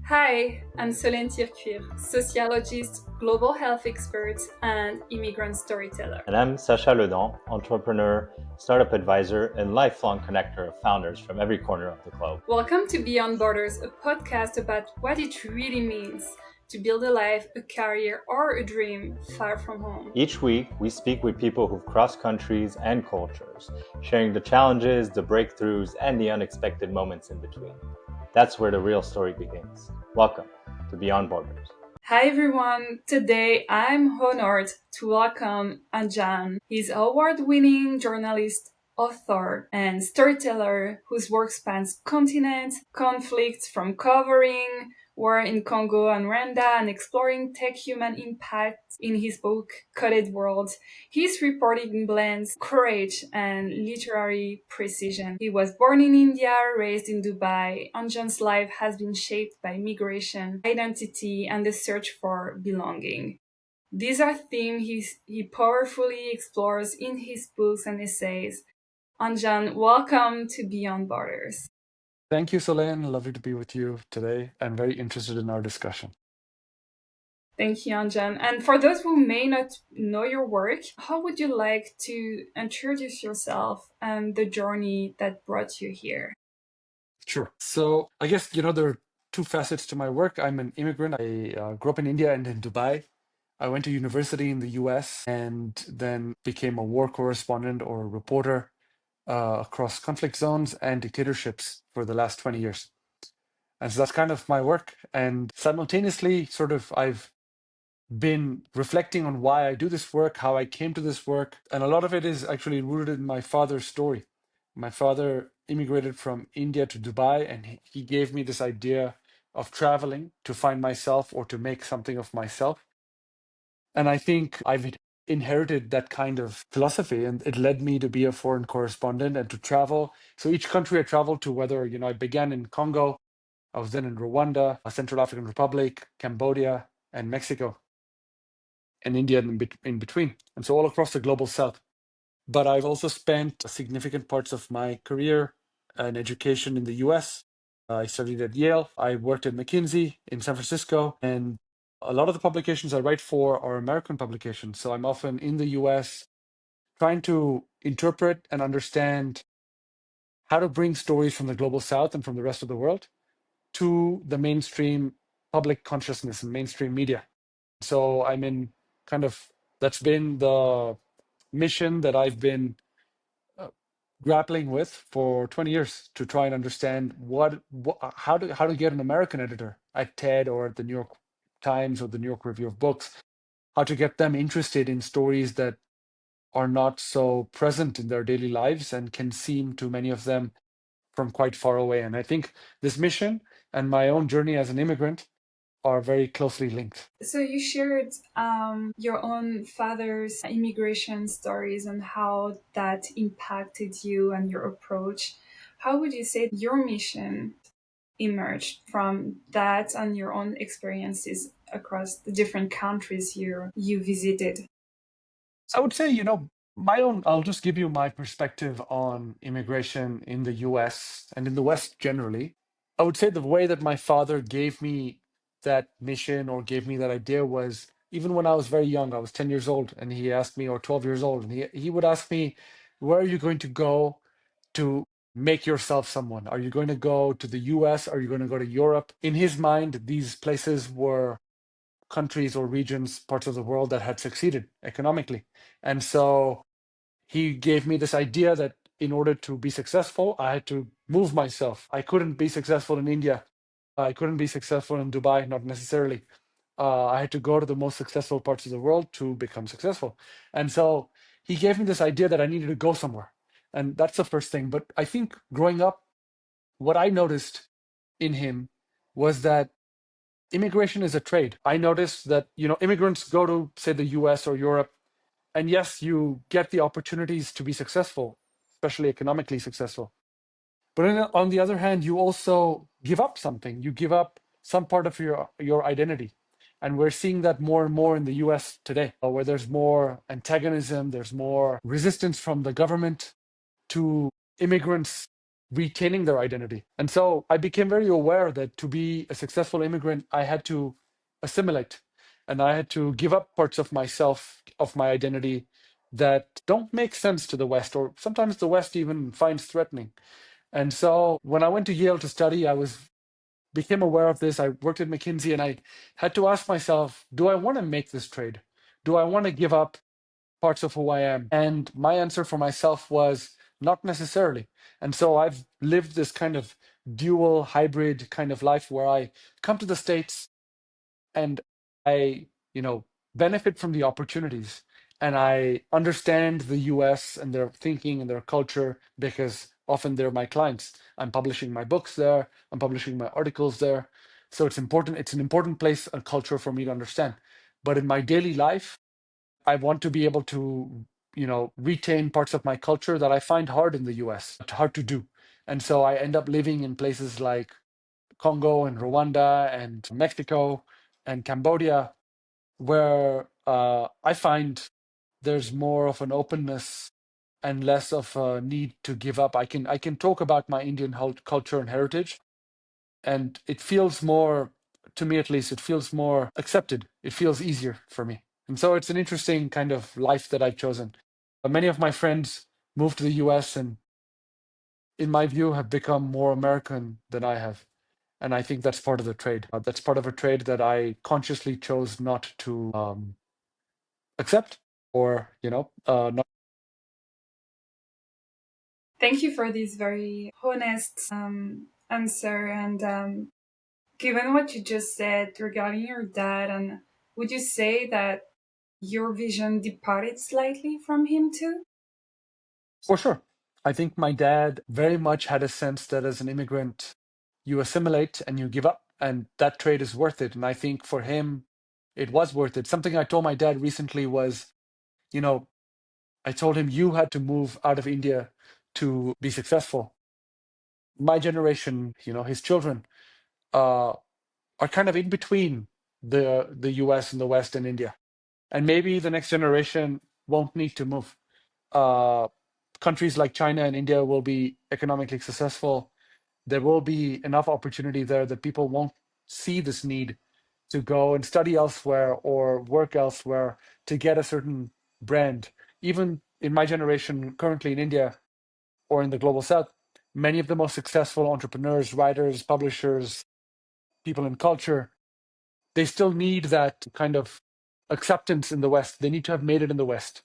Hi, I'm Solène Tircuir, sociologist, global health expert, and immigrant storyteller. And I'm Sacha Ledon, entrepreneur, startup advisor, and lifelong connector of founders from every corner of the globe. Welcome to Beyond Borders, a podcast about what it really means to build a life, a career, or a dream far from home. Each week, we speak with people who've crossed countries and cultures, sharing the challenges, the breakthroughs, and the unexpected moments in between. That's where the real story begins. Welcome to Beyond Borders. Hi everyone, today I'm honored to welcome Anjan. He's an award-winning journalist, author, and storyteller whose work spans continents, conflicts from covering war in Congo and Rwanda and exploring tech-human impact in his book Coded World. His reporting blends courage and literary precision. He was born in India, raised in Dubai. Anjan's life has been shaped by migration, identity, and the search for belonging. These are themes he powerfully explores in his books and essays. Anjan, welcome to Beyond Borders. Thank you, Solène. Lovely to be with you today and very interested in our discussion. Thank you, Anjan. And for those who may not know your work, how would you like to introduce yourself and the journey that brought you here? Sure. So I guess, there are two facets to my work. I'm an immigrant. I grew up in India and in Dubai. I went to university in the US and then became a war correspondent or a reporter across conflict zones and dictatorships for the last 20 years. And so that's kind of my work. And simultaneously, I've been reflecting on why I do this work, how I came to this work, and a lot of it is actually rooted in my father's story. My father immigrated from India to Dubai, and he gave me this idea of traveling to find myself or to make something of myself. And I think I've inherited that kind of philosophy, and it led me to be a foreign correspondent and to travel. So each country I traveled to, whether, I began in Congo, I was then in Rwanda, Central African Republic, Cambodia, and Mexico, and India in between, and so all across the global south. But I've also spent significant parts of my career and education in the US. I studied at Yale. I worked at McKinsey in San Francisco, and a lot of the publications I write for are American publications. So I'm often in the US trying to interpret and understand how to bring stories from the global south and from the rest of the world to the mainstream public consciousness and mainstream media. So I'm in that's been the mission that I've been uh, grappling with for 20 years, to try and understand how to get an American editor at TED or at the New York Times or the New York Review of Books, how to get them interested in stories that are not so present in their daily lives and can seem to many of them from quite far away. And I think this mission and my own journey as an immigrant are very closely linked. So you shared your own father's immigration stories and how that impacted you and your approach. How would you say your mission emerged from that and your own experiences across the different countries you visited? I would say, I'll just give you my perspective on immigration in the US and in the West generally. I would say the way that my father gave me that mission or gave me that idea was even when I was very young. I was 10 years old and he asked me, or 12 years old, and he would ask me, where are you going to go to make yourself someone? Are you going to go to the US? Are you going to go to Europe? In his mind, these places were countries or regions, parts of the world that had succeeded economically. And so he gave me this idea that in order to be successful, I had to move myself. I couldn't be successful in India. I couldn't be successful in Dubai, not necessarily. I had to go to the most successful parts of the world to become successful. And so he gave me this idea that I needed to go somewhere. And that's the first thing. But I think growing up, what I noticed in him was that immigration is a trade. I noticed that, immigrants go to, say, the US or Europe, and yes, you get the opportunities to be successful, especially economically successful. But on the other hand, you also give up something. You give up some part of your identity. And we're seeing that more and more in the US today, where there's more antagonism, there's more resistance from the government to immigrants retaining their identity. And so I became very aware that to be a successful immigrant, I had to assimilate and I had to give up parts of myself, of my identity that don't make sense to the West, or sometimes the West even finds threatening. And so when I went to Yale to study, I was became aware of this. I worked at McKinsey and I had to ask myself, do I want to make this trade? Do I want to give up parts of who I am? And my answer for myself was not necessarily. And so I've lived this kind of dual hybrid kind of life where I come to the States and I, benefit from the opportunities and I understand the US and their thinking and their culture because often they're my clients. I'm publishing my books there, I'm publishing my articles there. So it's important, it's an important place and culture for me to understand. But in my daily life, I want to be able to, retain parts of my culture that I find hard in the US, hard to do. And so I end up living in places like Congo and Rwanda and Mexico and Cambodia, where I find there's more of an openness and less of a need to give up. I can talk about my Indian culture and heritage, and it feels more, to me at least, it feels more accepted. It feels easier for me, and so it's an interesting kind of life that I've chosen. Many of my friends moved to the U.S. and, in my view, have become more American than I have. And I think that's part of the trade. That's part of a trade that I consciously chose not to accept, or not. Thank you for this very honest answer. And given what you just said regarding your dad, and would you say that your vision departed slightly from him too? For sure. I think my dad very much had a sense that as an immigrant, you assimilate and you give up, and that trade is worth it. And I think for him, it was worth it. Something I told my dad recently was, you know, I told him, you had to move out of India to be successful. My generation, his children, uh, are kind of in between the US and the West and India. And maybe the next generation won't need to move. Uh, Countries like China and India will be economically successful. There will be enough opportunity there that people won't see this need to go and study elsewhere or work elsewhere to get a certain brand. Even in my generation, currently in India or in the global south, many of the most successful entrepreneurs, writers, publishers, people in culture, they still need that kind of acceptance in the West. They need to have made it in the West.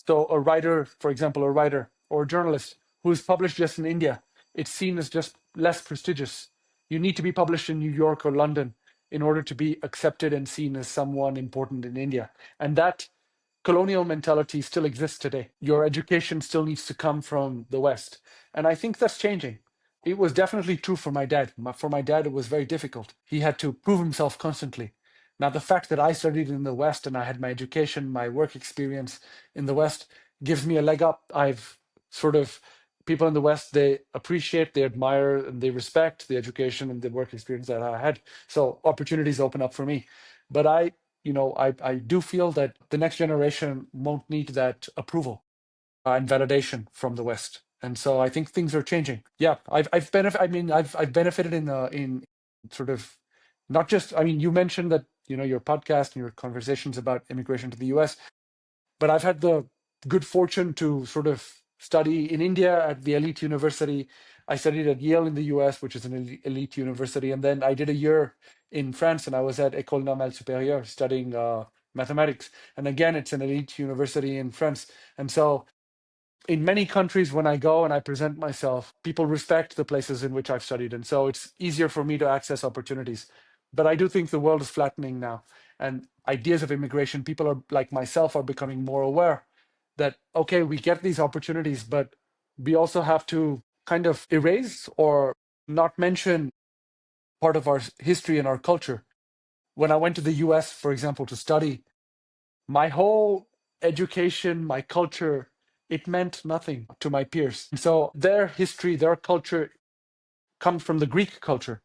So a writer, for example, a writer or a journalist who is published just in India, it's seen as just less prestigious. You need to be published in New York or London in order to be accepted and seen as someone important in India. And that colonial mentality still exists today. Your education still needs to come from the West. And I think that's changing. It was definitely true for my dad. For my dad, it was very difficult. He had to prove himself constantly. Now, the fact that I studied in the West and I had my education, my work experience in the West gives me a leg up. I've sort of, people in the West, they appreciate, they admire, and they respect the education and the work experience that I had. So opportunities open up for me. But I do feel that the next generation won't need that approval and validation from the West. And so I think things are changing. Yeah, I've benefited in sort of, not just, I mean, you mentioned that, your podcast and your conversations about immigration to the US, but I've had the good fortune to sort of study in India at the elite university. I studied at Yale in the US, which is an elite university. And then I did a year in France and I was at École Normale Supérieure studying mathematics. And again, it's an elite university in France. And so in many countries, when I go and I present myself, people respect the places in which I've studied. And so it's easier for me to access opportunities. But I do think the world is flattening now. And ideas of immigration, people are like myself are becoming more aware that, okay, we get these opportunities, but we also have to kind of erase or not mention part of our history and our culture. When I went to the US, for example, to study, my whole education, my culture, it meant nothing to my peers. So their history, their culture comes from the Greek culture.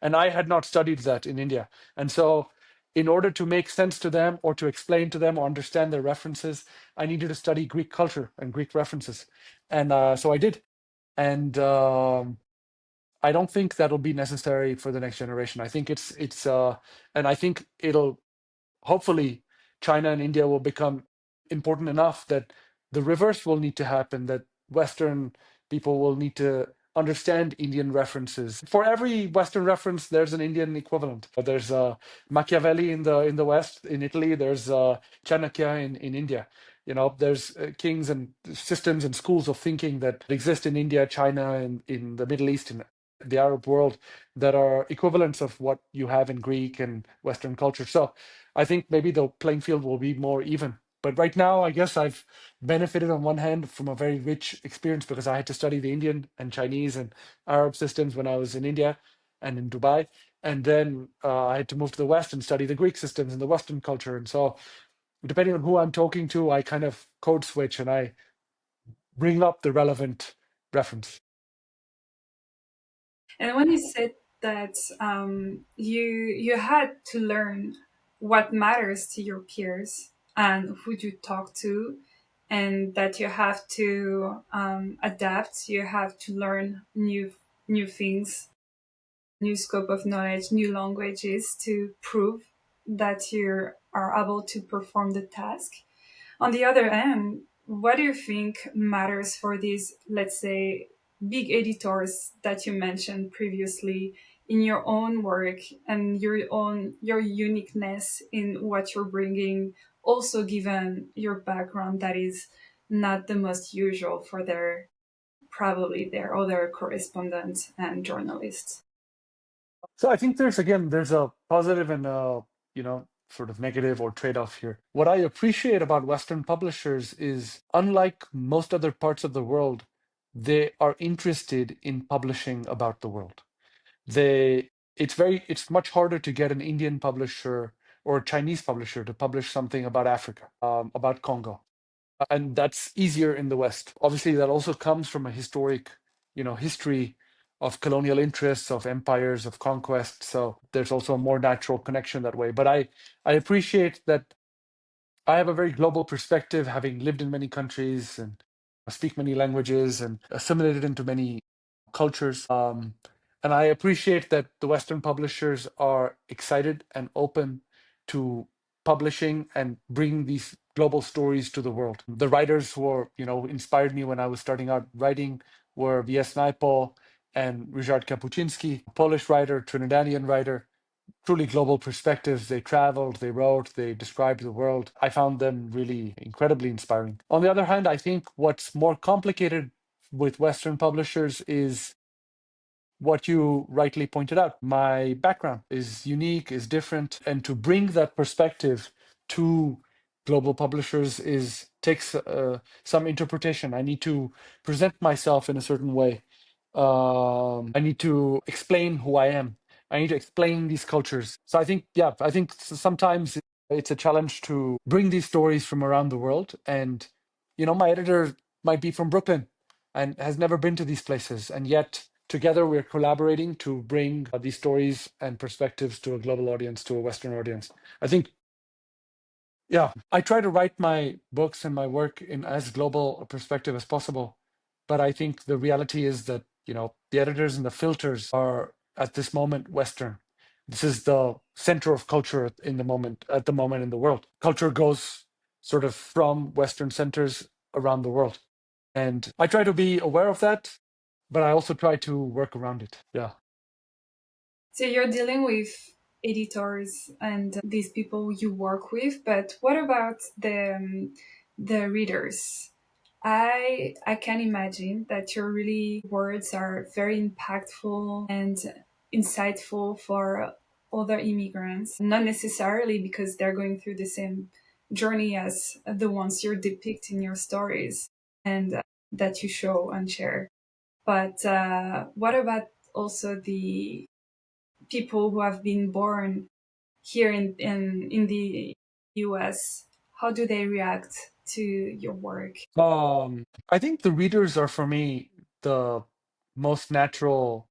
And I had not studied that in India. And so in order to make sense to them or to explain to them or understand their references, I needed to study Greek culture and Greek references. And so I did. And I don't think that'll be necessary for the next generation. I think and I think it'll hopefully China and India will become important enough that the reverse will need to happen, that Western people will need to understand Indian references. For every Western reference, there's an Indian equivalent. There's Machiavelli in the West, in Italy. There's Chanakya in India. You know, there's kings and systems and schools of thinking that exist in India, China, and in the Middle East, and the Arab world that are equivalents of what you have in Greek and Western culture. So I think maybe the playing field will be more even. But right now, I guess I've benefited on one hand from a very rich experience because I had to study the Indian and Chinese and Arab systems when I was in India and in Dubai. And then I had to move to the West and study the Greek systems and the Western culture. And so, depending on who I'm talking to, I kind of code switch and I bring up the relevant reference. And when you said that you had to learn what matters to your peers and who you talk to, and that you have to adapt, you have to learn new things, new scope of knowledge, new languages to prove that you are able to perform the task. On the other hand, what do you think matters for these, let's say, big editors that you mentioned previously in your own work and your uniqueness in what you're bringing, also given your background that is not the most usual for their other correspondents and journalists? So I think there's a positive and sort of negative or trade-off here. What I appreciate about Western publishers is, unlike most other parts of the world, they are interested in publishing about the world. They it's much harder to get an Indian publisher or a Chinese publisher to publish something about Africa, about Congo, and that's easier in the West. Obviously, that also comes from a historic, history of colonial interests, of empires, of conquest. So there's also a more natural connection that way. But I appreciate that I have a very global perspective, having lived in many countries and speak many languages and assimilated into many cultures. And I appreciate that the Western publishers are excited and open to publishing and bringing these global stories to the world. The writers who are, inspired me when I was starting out writing were V.S. Naipaul and Ryszard Kapuczynski, Polish writer, Trinidadian writer, truly global perspectives. They traveled, they wrote, they described the world. I found them really incredibly inspiring. On the other hand, I think what's more complicated with Western publishers is what you rightly pointed out. My background is unique, is different, and to bring that perspective to global publishers is takes some interpretation. I need to present myself in a certain way. I need to explain who I am. I need to explain these cultures. So I think sometimes it's a challenge to bring these stories from around the world. And my editor might be from Brooklyn and has never been to these places, and yet together we're collaborating to bring these stories and perspectives to a global audience, to a Western audience. I think, yeah, I try to write my books and my work in as global a perspective as possible. But I think the reality is that, the editors and the filters are at this moment Western. This is the center of culture at the moment in the world. Culture goes sort of from Western centers around the world. And I try to be aware of that, but I also try to work around it. Yeah. So you're dealing with editors and these people you work with, but what about the readers? I can imagine that your really words are very impactful and insightful for other immigrants, not necessarily because they're going through the same journey as the ones you're depicting in your stories and that you show and share. But what about also the people who have been born here in the US? How do they react to your work? I think the readers are for me the most natural,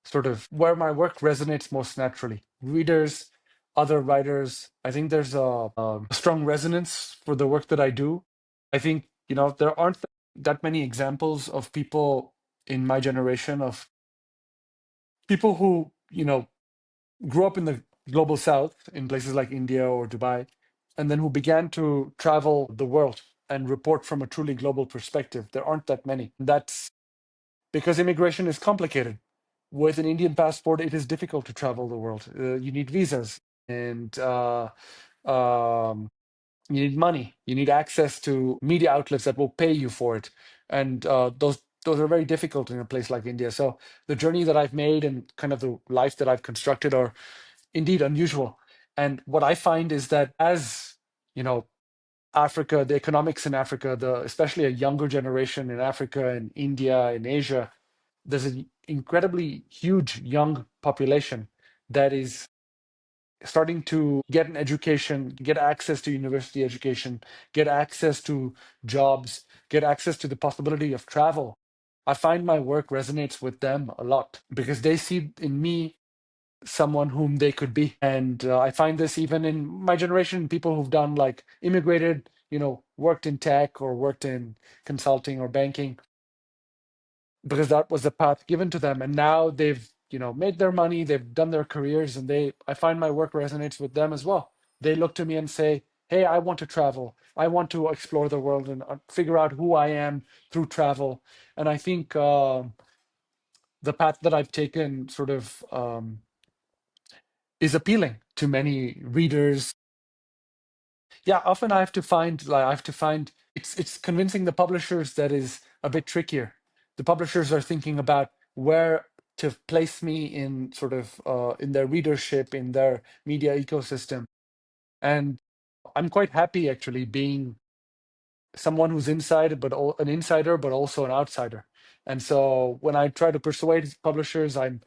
sort of where my work resonates most naturally. Readers, other writers, I think there's a strong resonance for the work that I do. I think, there aren't that many examples of people in my generation of people who, grew up in the global south in places like India or Dubai, and then who began to travel the world and report from a truly global perspective. There aren't that many. That's because immigration is complicated. With an Indian passport, it is difficult to travel the world. You need visas and um, you need money. You need access to media outlets that will pay you for it, and those are very difficult in a place like India. So the journey that I've made and kind of the life that I've constructed are indeed unusual. And what I find is that as you know, Africa, the economics in Africa, especially a younger generation in Africa and India and Asia, there's an incredibly huge young population that is starting to get an education, get access to university education, get access to jobs, get access to the possibility of travel. I find my work resonates with them a lot because they see in me someone whom they could be. And I find this even in my generation, people who've done like immigrated, worked in tech or worked in consulting or banking, because that was the path given to them. And now they've, made their money, they've done their careers, and I find my work resonates with them as well. They look to me and say, hey, I want to travel. I want to explore the world and figure out who I am through travel. And I think the path that I've taken sort of is appealing to many readers. Yeah, often I have to find it's convincing the publishers that is a bit trickier. The publishers are thinking about where to place me in sort of in their readership, in their media ecosystem. And I'm quite happy actually being someone who's inside, but an insider, but also an outsider. And so when I try to persuade publishers, I'm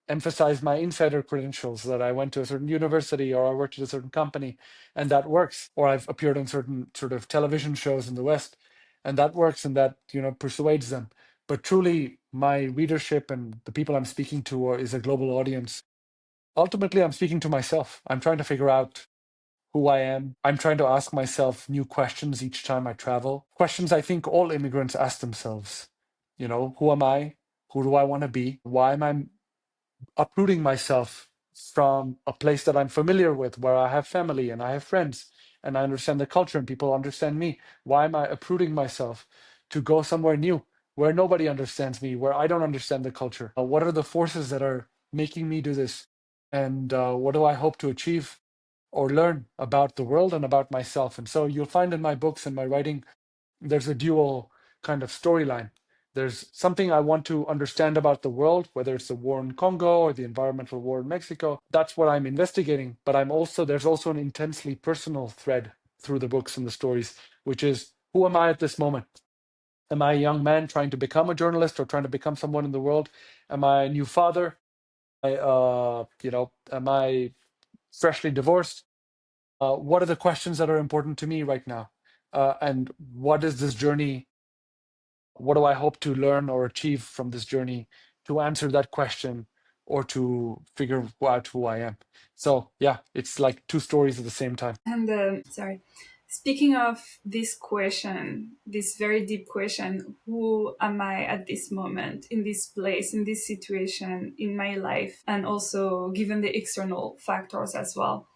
emphasize my insider credentials that I went to a certain university or I worked at a certain company, and that works. Or I've appeared on certain sort of television shows in the West, and that works, and that persuades them. But truly, my readership and the people I'm speaking to is a global audience. Ultimately, I'm speaking to myself. I'm trying to figure out who I am. I'm trying to ask myself new questions each time I travel. Questions I think all immigrants ask themselves. Who am I? Who do I want to be? Why am I uprooting myself from a place that I'm familiar with, where I have family and I have friends and I understand the culture and people understand me? Why am I uprooting myself to go somewhere new where nobody understands me, where I don't understand the culture? What are the forces that are making me do this? And what do I hope to achieve or learn about the world and about myself? And so you'll find in my books and my writing, there's a dual kind of storyline. There's something I want to understand about the world, whether it's the war in Congo or the environmental war in Mexico. That's what I'm investigating. But there's also an intensely personal thread through the books and the stories, which is, who am I at this moment? Am I a young man trying to become a journalist or trying to become someone in the world? Am I a new father? Am I freshly divorced? What are the questions that are important to me right now? And what is this journey? What do I hope to learn or achieve from this journey to answer that question or to figure out who I am? So, yeah, it's like two stories at the same time. And sorry, speaking of this question, this very deep question, who am I at this moment, in this place, in this situation, in my life, and also given the external factors as well?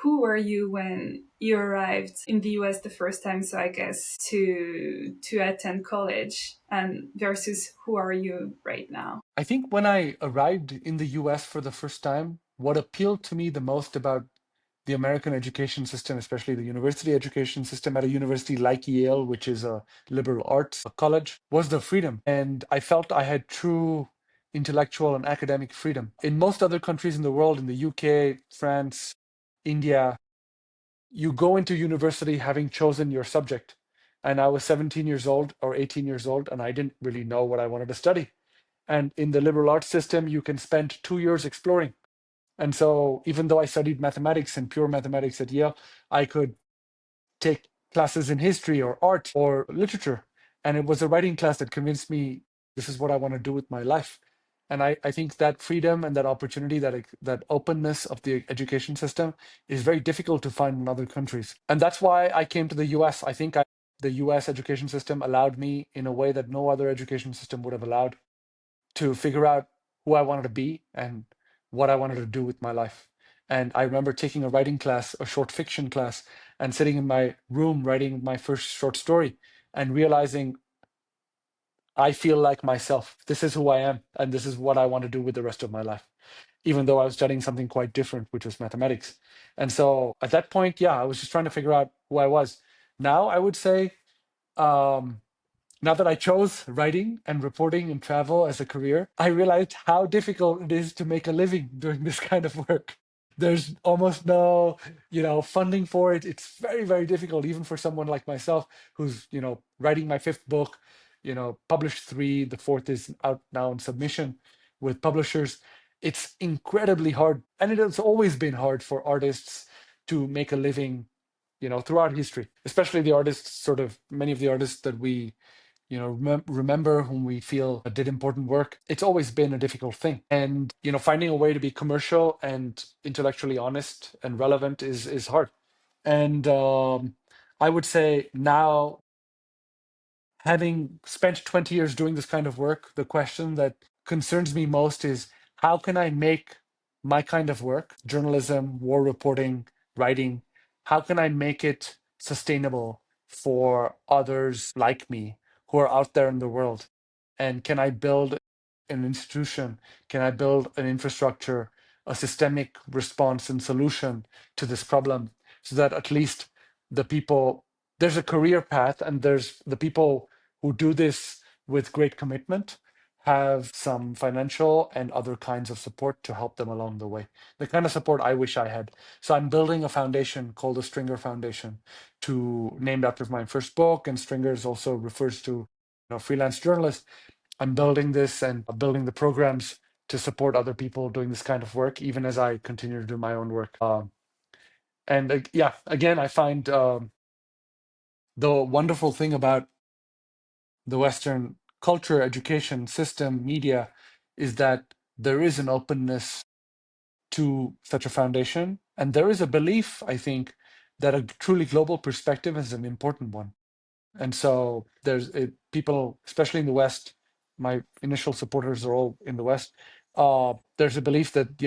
Who were you when you arrived in the US the first time? So I guess to attend college, and versus who are you right now? I think when I arrived in the US for the first time, what appealed to me the most about the American education system, especially the university education system at a university like Yale, which is a liberal arts college, was the freedom. And I felt I had true intellectual and academic freedom. In most other countries in the world, in the UK, France, India, you go into university having chosen your subject. And I was 17 years old or 18 years old, and I didn't really know what I wanted to study. And in the liberal arts system, you can spend 2 years exploring. And so, even though I studied mathematics and pure mathematics at Yale, I could take classes in history or art or literature. And it was a writing class that convinced me this is what I want to do with my life. And I think that freedom and that opportunity, that openness of the education system is very difficult to find in other countries. And that's why I came to the US. I think the US education system allowed me in a way that no other education system would have allowed to figure out who I wanted to be and what I wanted to do with my life. And I remember taking a writing class, a short fiction class, and sitting in my room writing my first short story and realizing I feel like myself. This is who I am, and this is what I want to do with the rest of my life, even though I was studying something quite different, which was mathematics. And so at that point, yeah, I was just trying to figure out who I was. Now I would say, um, now that I chose writing and reporting and travel as a career, I realized how difficult it is to make a living doing this kind of work. There's almost no, funding for it. It's very, very difficult, even for someone like myself, who's, writing my fifth book, published three, the fourth is out now in submission with publishers. It's incredibly hard. And it has always been hard for artists to make a living, throughout history, especially the artists, many of the artists that we remember, whom we feel did important work. It's always been a difficult thing, and finding a way to be commercial and intellectually honest and relevant is hard. And I would say now, having spent 20 years doing this kind of work, the question that concerns me most is, how can I make my kind of work, journalism, war reporting, writing, how can I make it sustainable for others like me who are out there in the world? And can I build an institution? Can I build an infrastructure, a systemic response and solution to this problem, so that at least the people, there's a career path, and there's the people who do this with great commitment have some financial and other kinds of support to help them along the way. The kind of support I wish I had. So I'm building a foundation called the Stringer Foundation, named after my first book, and Stringers also refers to freelance journalist. I'm building this and building the programs to support other people doing this kind of work, even as I continue to do my own work. Yeah, again, I find the wonderful thing about the Western culture, education system, media, is that there is an openness to such a foundation. And there is a belief, I think, that a truly global perspective is an important one. And so people, especially in the West, my initial supporters are all in the West. There's a belief that,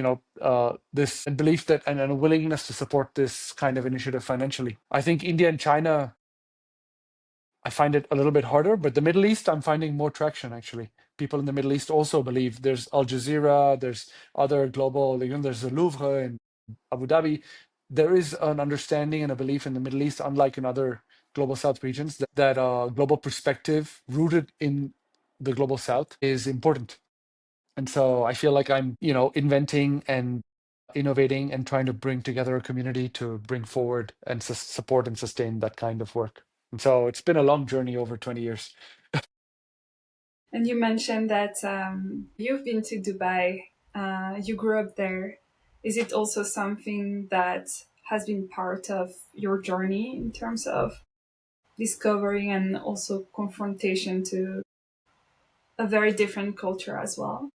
this belief that, and a willingness to support this kind of initiative financially. I think India and China, I find it a little bit harder, but the Middle East, I'm finding more traction actually. People in the Middle East also believe. There's Al Jazeera, there's other global, there's the Louvre in Abu Dhabi. There is an understanding and a belief in the Middle East, unlike in other global South regions, that global perspective rooted in the global South is important. And so I feel like I'm, inventing and innovating and trying to bring together a community to bring forward and support and sustain that kind of work. And so it's been a long journey over 20 years. And you mentioned that you've been to Dubai, you grew up there. Is it also something that has been part of your journey in terms of discovery and also confrontation to a very different culture as well?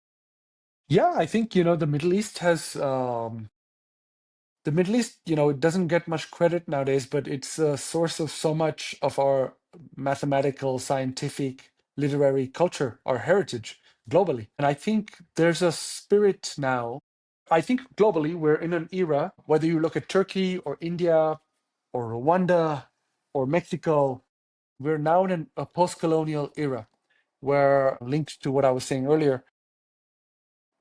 Yeah, I think, the Middle East, it doesn't get much credit nowadays, but it's a source of so much of our mathematical, scientific, literary culture, our heritage globally. And I think there's a spirit now. I think globally, we're in an era, whether you look at Turkey or India or Rwanda or Mexico, we're now in a post colonial era where, linked to what I was saying earlier,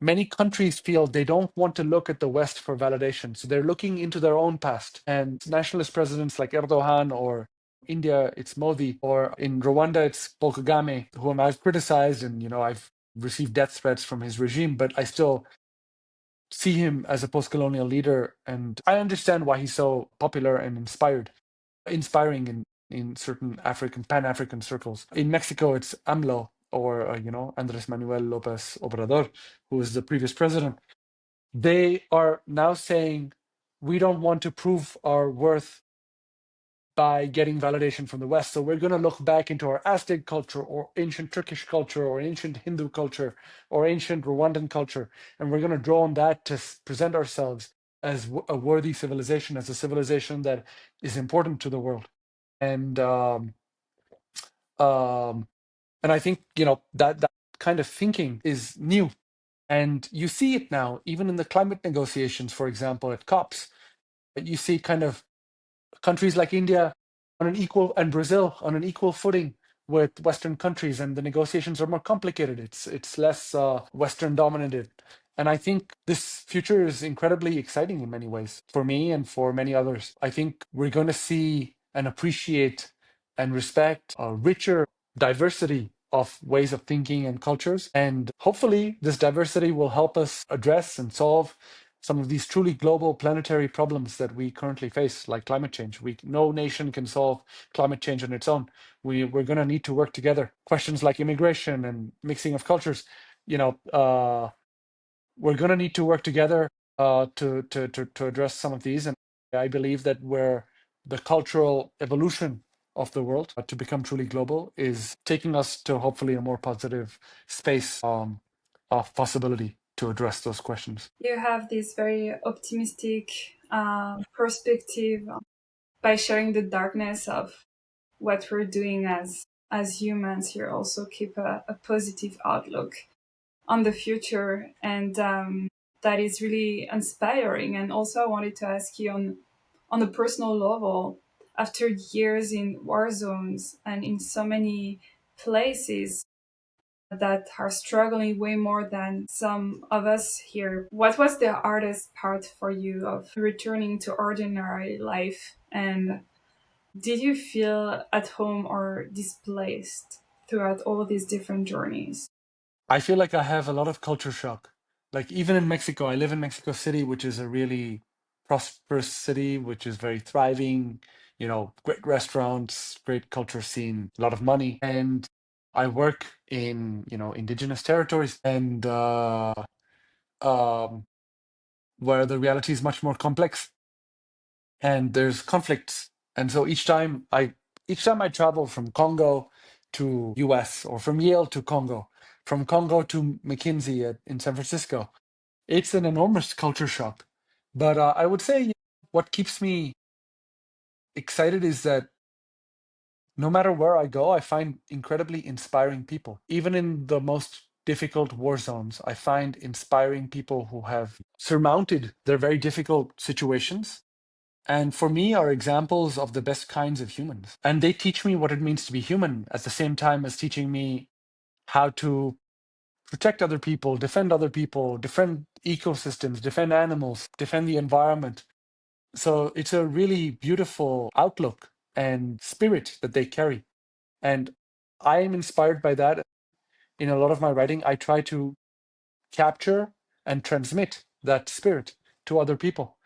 many countries feel they don't want to look at the West for validation. So they're looking into their own past. And nationalist presidents like Erdogan, or India, it's Modi, or in Rwanda, it's Paul Kagame, whom I've criticized, and I've received death threats from his regime, but I still see him as a post-colonial leader, and I understand why he's so popular and inspiring in certain Pan-African circles. In Mexico, it's AMLO, or Andres Manuel Lopez Obrador, who is the previous president. They are now saying, we don't want to prove our worth by getting validation from the West. So we're going to look back into our Aztec culture, or ancient Turkish culture, or ancient Hindu culture, or ancient Rwandan culture, and we're going to draw on that to present ourselves as a worthy civilization, as a civilization that is important to the world. And um, and I think that kind of thinking is new. And you see it now, even in the climate negotiations, for example, at COPs. You see kind of countries like India on an equal and Brazil on an equal footing with Western countries, and the negotiations are more complicated. It's less Western dominated, and I think this future is incredibly exciting in many ways for me and for many others. I think we're going to see and appreciate and respect a richer diversity of ways of thinking and cultures, and hopefully this diversity will help us address and solve some of these truly global planetary problems that we currently face, like climate change. No nation can solve climate change on its own. We're going to need to work together. Questions like immigration and mixing of cultures, we're going to need to work together to address some of these. And I believe that where the cultural evolution of the world to become truly global is taking us to hopefully a more positive space of possibility to address those questions. You have this very optimistic perspective by sharing the darkness of what we're doing as humans. You also keep a positive outlook on the future, and that is really inspiring. And also, I wanted to ask you on a personal level, after years in war zones and in so many places that are struggling way more than some of us here, what was the hardest part for you of returning to ordinary life? And did you feel at home or displaced throughout all these different journeys? I feel like I have a lot of culture shock. Like even in Mexico, I live in Mexico City, which is a really prosperous city, which is very thriving, great restaurants, great culture scene, a lot of money. And I work in, indigenous territories and um, where the reality is much more complex and there's conflicts. And so each time I travel from Congo to US or from Yale to Congo, from Congo to McKinsey in San Francisco, it's an enormous culture shock. But I would say what keeps me excited is that no matter where I go, I find incredibly inspiring people. Even in the most difficult war zones, I find inspiring people who have surmounted their very difficult situations and for me are examples of the best kinds of humans. And they teach me what it means to be human at the same time as teaching me how to protect other people, defend ecosystems, defend animals, defend the environment. So it's a really beautiful outlook and spirit that they carry. And I am inspired by that. In a lot of my writing, I try to capture and transmit that spirit to other people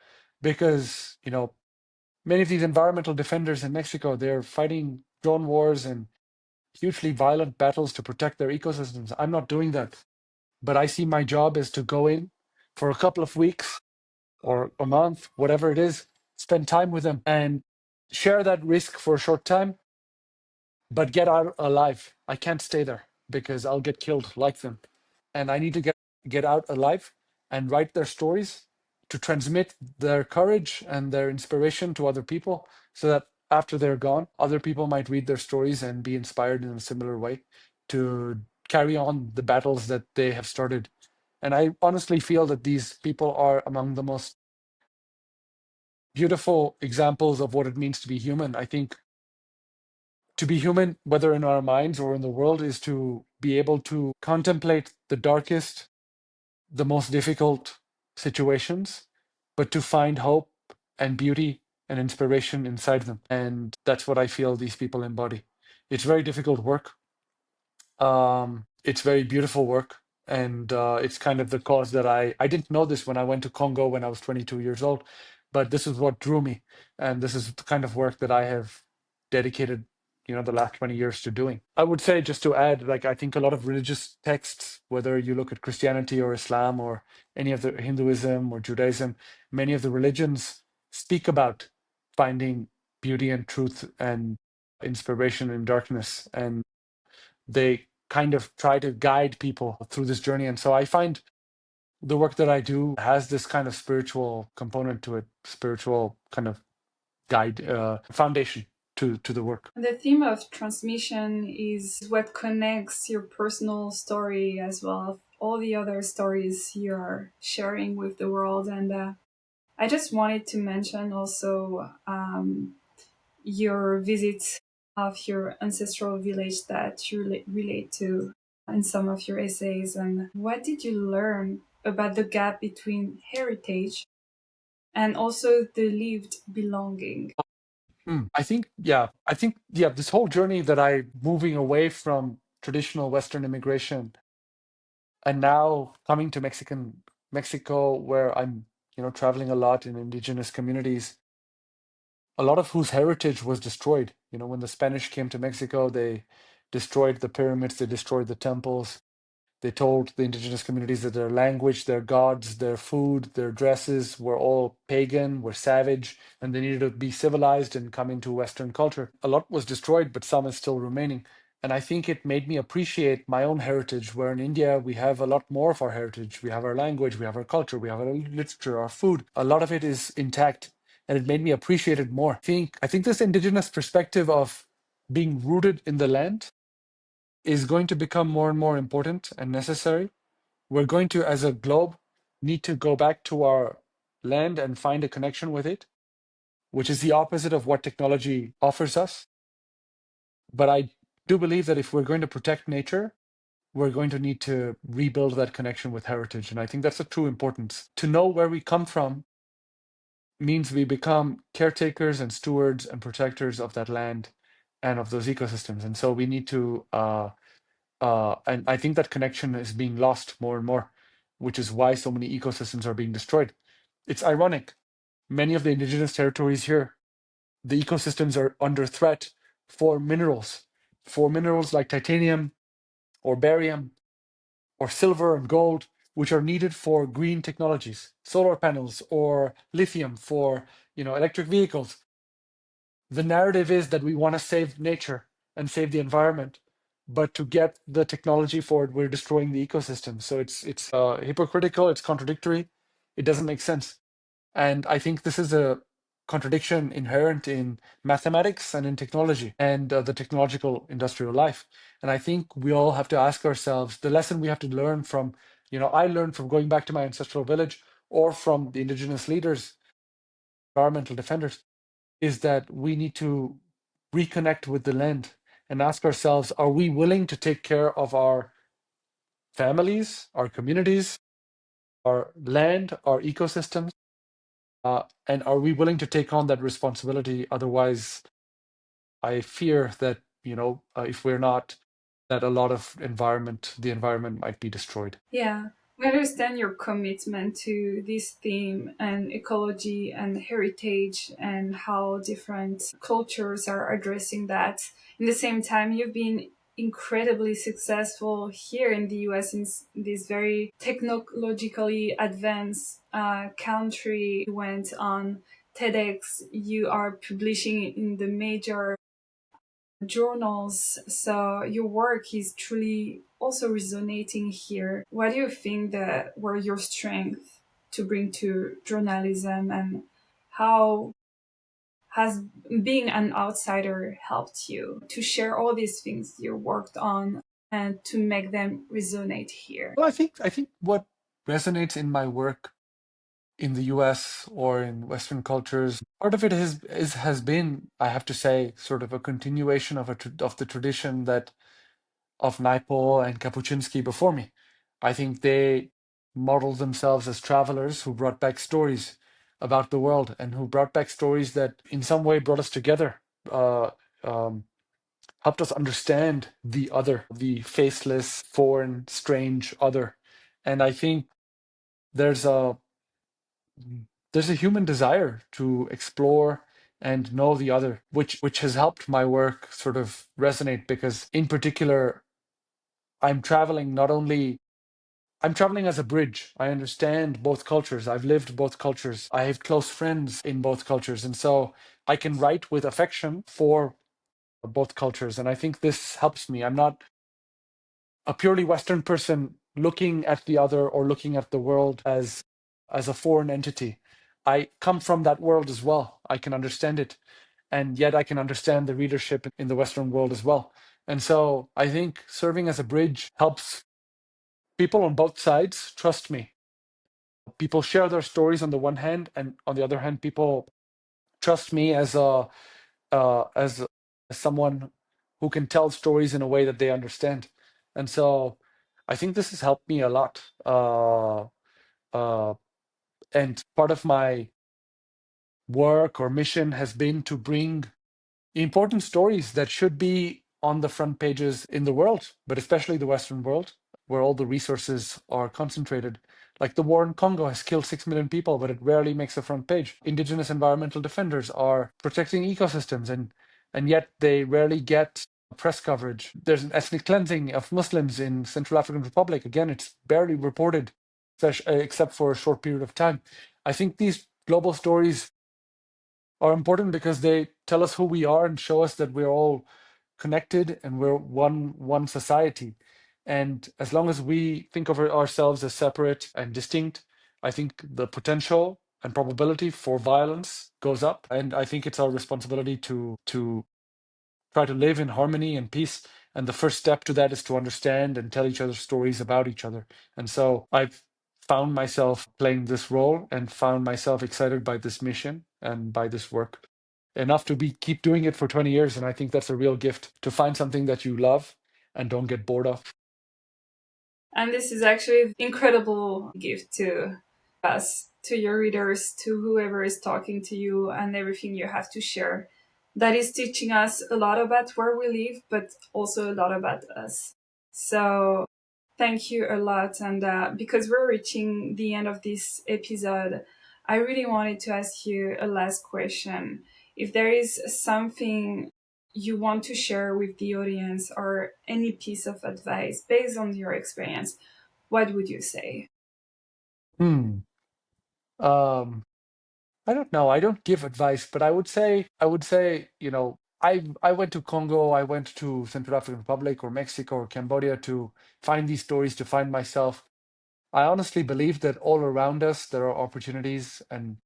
because, many of these environmental defenders in Mexico, they're fighting drone wars and hugely violent battles to protect their ecosystems. I'm not doing that. But I see my job is to go in for a couple of weeks or a month, whatever it is, spend time with them and share that risk for a short time, but get out alive. I can't stay there because I'll get killed like them. And I need to get out alive and write their stories to transmit their courage and their inspiration to other people so that after they're gone, other people might read their stories and be inspired in a similar way to carry on the battles that they have started. And I honestly feel that these people are among the most beautiful examples of what it means to be human. I think to be human, whether in our minds or in the world, is to be able to contemplate the darkest, the most difficult situations, but to find hope and beauty and inspiration inside them. And that's what I feel these people embody. It's very difficult work. It's very beautiful work. And it's kind of the cause that I didn't know this when I went to Congo when I was 22 years old, but this is what drew me. And this is the kind of work that I have dedicated, the last 20 years to doing. I would say, just to add, like, I think a lot of religious texts, whether you look at Christianity or Islam or any of the Hinduism or Judaism, many of the religions speak about finding beauty and truth and inspiration in darkness. And they kind of try to guide people through this journey. And so I find the work that I do has this kind of spiritual component to it, spiritual kind of guide foundation. to the work. The theme of transmission is what connects your personal story as well as all the other stories you're sharing with the world. And I just wanted to mention also your visit of your ancestral village that you relate to in some of your essays. And what did you learn about the gap between heritage and also the lived belonging? I think this whole journey that I moving away from traditional Western immigration and now coming to Mexico, where I'm traveling a lot in indigenous communities, a lot of whose heritage was destroyed. When the Spanish came to Mexico, they destroyed the pyramids, they destroyed the temples. They told the indigenous communities that their language, their gods, their food, their dresses were all pagan, were savage, and they needed to be civilized and come into Western culture. A lot was destroyed, but some is still remaining. And I think it made me appreciate my own heritage, where in India we have a lot more of our heritage. We have our language, we have our culture, we have our literature, our food. A lot of it is intact, and it made me appreciate it more. I think this indigenous perspective of being rooted in the land is going to become more and more important and necessary. We're going to, as a globe, need to go back to our land and find a connection with it, which is the opposite of what technology offers us. But I do believe that if we're going to protect nature, we're going to need to rebuild that connection with heritage. And I think that's a true importance. To know where we come from means we become caretakers and stewards and protectors of that land and of those ecosystems. And so we need to and I think that connection is being lost more and more, which is why so many ecosystems are being destroyed. It's ironic. Many of the indigenous territories here, the ecosystems are under threat for minerals like titanium or barium or silver and gold, which are needed for green technologies, solar panels or lithium for electric vehicles. The narrative is that we want to save nature and save the environment, but to get the technology for it, we're destroying the ecosystem. So it's hypocritical, it's contradictory, it doesn't make sense. And I think this is a contradiction inherent in mathematics and in technology and the technological industrial life. And I think we all have to ask ourselves the lesson we have to learn from, I learned from going back to my ancestral village or from the indigenous leaders, environmental defenders, is that we need to reconnect with the land and ask ourselves, are we willing to take care of our families, our communities, our land, our ecosystems? And are we willing to take on that responsibility? Otherwise, I fear that, if we're not, that a lot of the environment might be destroyed. Yeah, we understand your commitment to this theme and ecology and heritage and how different cultures are addressing that. In the same time, you've been incredibly successful here in the US in this very technologically advanced country. You went on TEDx, you are publishing in the major journals. So your work is truly also resonating here. What do you think that were your strengths to bring to journalism, and how has being an outsider helped you to share all these things you worked on and to make them resonate here? Well, I think what resonates in my work in the US or in Western cultures, part of it has been, I have to say, sort of a continuation of the tradition that of Naipaul and Kapuscinski before me. I think they modeled themselves as travelers who brought back stories about the world and who brought back stories that in some way brought us together, uh, um, helped us understand the other, the faceless, foreign, strange other. And I think there's a there's a human desire to explore and know the other, which has helped my work sort of resonate because in particular I'm traveling not only I'm traveling as a bridge. I understand both cultures. I've lived both cultures. I have close friends in both cultures. And so I can write with affection for both cultures. And I think this helps me. I'm not a purely Western person looking at the other or looking at the world as a foreign entity. I come from that world as well. I can understand it. and yet I can understand the readership in the Western world as well. And so I think serving as a bridge helps people on both sides trust me. People share their stories on the one hand, and on the other hand, people trust me as a as someone who can tell stories in a way that they understand. And so I think this has helped me a lot. Uh, and part of my work or mission has been to bring important stories that should be on the front pages in the world, but especially the Western world, where all the resources are concentrated. Like the war in Congo has killed 6 million people, but it rarely makes the front page. Indigenous environmental defenders are protecting ecosystems, and yet they rarely get press coverage. There's an ethnic cleansing of Muslims in Central African Republic. Again, it's barely reported, except for a short period of time. I think these global stories are important because they tell us who we are and show us that we're all connected and we're one society. And as long as we think of ourselves as separate and distinct, I think the potential and probability for violence goes up. And I think it's our responsibility to try to live in harmony and peace. And the first step to that is to understand and tell each other stories about each other. And so I've found myself playing this role and found myself excited by this mission and by this work enough to keep doing it for 20 years. And I think that's a real gift to find something that you love and don't get bored of. And this is actually an incredible gift to us, to your readers, to whoever is talking to you, and everything you have to share. That is teaching us a lot about where we live, but also a lot about us. So thank you a lot. And because we're reaching the end of this episode, I really wanted to ask you a last question. If there is something you want to share with the audience or any piece of advice based on your experience, what would you say? Hmm. Um, I don't know. I don't give advice, but I would say, I went to Congo, I went to Central African Republic or Mexico or Cambodia to find these stories, to find myself. I honestly believe that all around us there are opportunities, and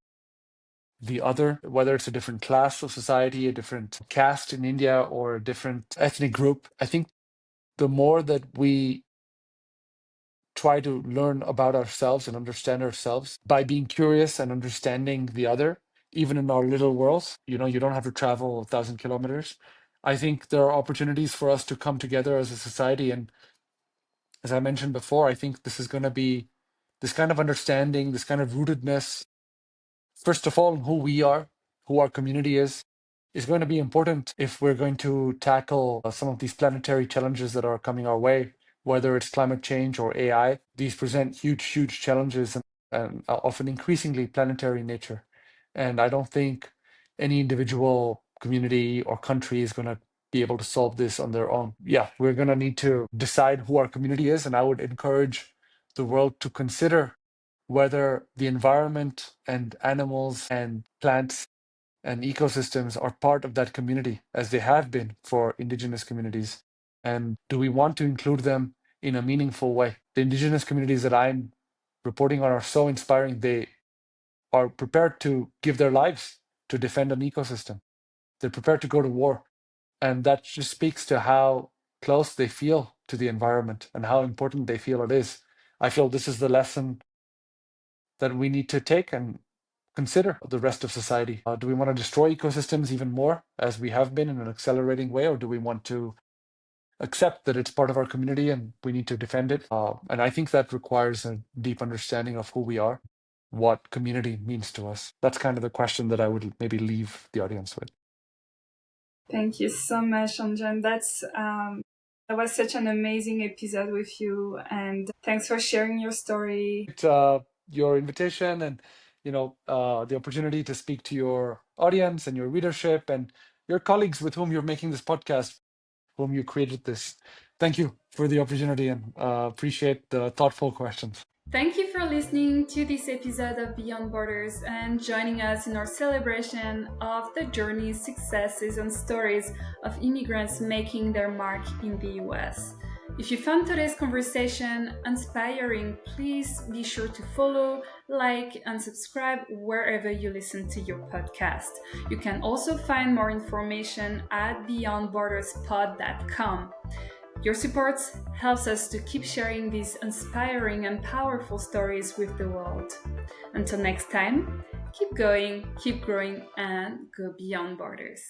the other, whether it's a different class of society, a different caste in India, or a different ethnic group, I think the more that we try to learn about ourselves and understand ourselves by being curious and understanding the other, even in our little worlds. You don't have to travel 1,000 kilometers. I think there are opportunities for us to come together as a society. And as I mentioned before, I think this is going to be this kind of understanding, this kind of rootedness, first of all, who we are, who our community is going to be important if we're going to tackle some of these planetary challenges that are coming our way, whether it's climate change or AI. These present huge, huge challenges, and are often increasingly planetary in nature. And I don't think any individual community or country is going to be able to solve this on their own. Yeah, we're going to need to decide who our community is. And I would encourage the world to consider whether the environment and animals and plants and ecosystems are part of that community as they have been for indigenous communities. And do we want to include them in a meaningful way? The indigenous communities that I'm reporting on are so inspiring. They are prepared to give their lives to defend an ecosystem. They're prepared to go to war. And that just speaks to how close they feel to the environment and how important they feel it is. I feel this is the lesson that we need to take and consider the rest of society. Do we want to destroy ecosystems even more as we have been in an accelerating way, or do we want to accept that it's part of our community and we need to defend it? And I think that requires a deep understanding of who we are, what community means to us. That's kind of the question that I would maybe leave the audience with. Thank you so much, Anjan. That was such an amazing episode with you, and thanks for sharing your story. Your invitation and the opportunity to speak to your audience and your readership and your colleagues with whom you're making this podcast, whom you created this. Thank you for the opportunity and appreciate the thoughtful questions. Thank you for listening to this episode of Beyond Borders and joining us in our celebration of the journeys, successes, and stories of immigrants making their mark in the US. If you found today's conversation inspiring, please be sure to follow, like, and subscribe wherever you listen to your podcast. You can also find more information at beyondborderspod.com. Your support helps us to keep sharing these inspiring and powerful stories with the world. Until next time, keep going, keep growing, and go beyond borders.